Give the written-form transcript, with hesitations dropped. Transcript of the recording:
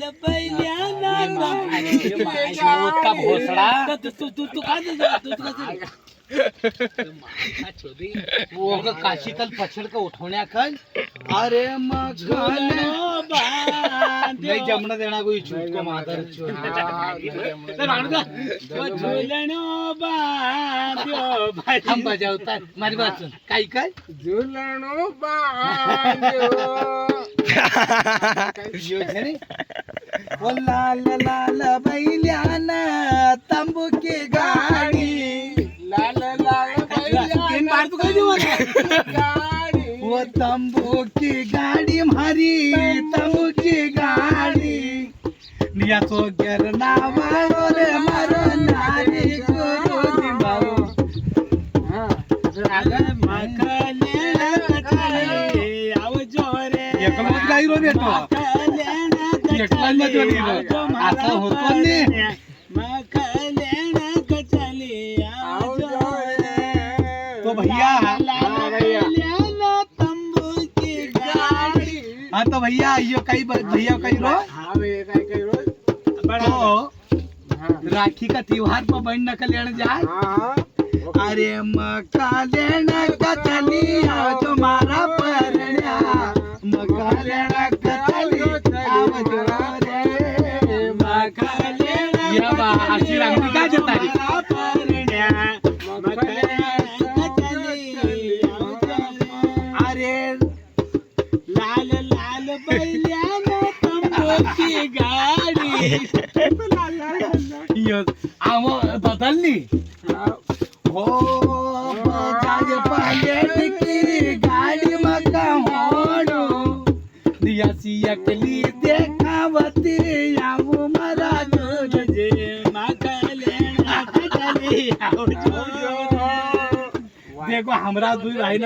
लाल बैल्याना का भोसडा तू काय वो का काशी कल पछड़ का उठोण्या कल अरे मगन नहीं जमना देना कोई छूट को मादर झुलणो बांध्यो भाई हम बजावता मारी बात सुन काय काय झुलणो बांध्यो योजने वो लाल लाल बैल्याना तंबू की गाड़ी लाल लाल तीन बार तो कह दियो गाड़ी वो तंबू की गाड़ी हमारी तंबू की गाड़ी निया तो गिरना वाले मारो नारी गुरु दिमाओ अगर मखले कटले आव जोरे एकल मत गाई रो बेटो एकल मत गाई रो आता होतो ने मखले कटले आव जोरे तो भैया तंबू की गाड़ी हाँ तो भैया यो कई भैया कई रो हाँ भैया काय काय रोज तो राखी का त्योहार पर बहन नकल लेने जाए हाँ अरे मक्का लेना का चली आओ तुम्हारा परण्या मक्का लेना का चली आओ जो रे मक्का लेना या बा अशी रांगली का जता रे परण्या मखले कटले आव जोरे अरे लाल लाल बैल्याना तंबू की गाड़ी यो आव बदलनी हो बजाज पालेट की गाड़ी मका होड़ो दिया सी अकली देखावती आऊ मरा जे मखले कटले आव जोरे देखो हमरा दुई भाई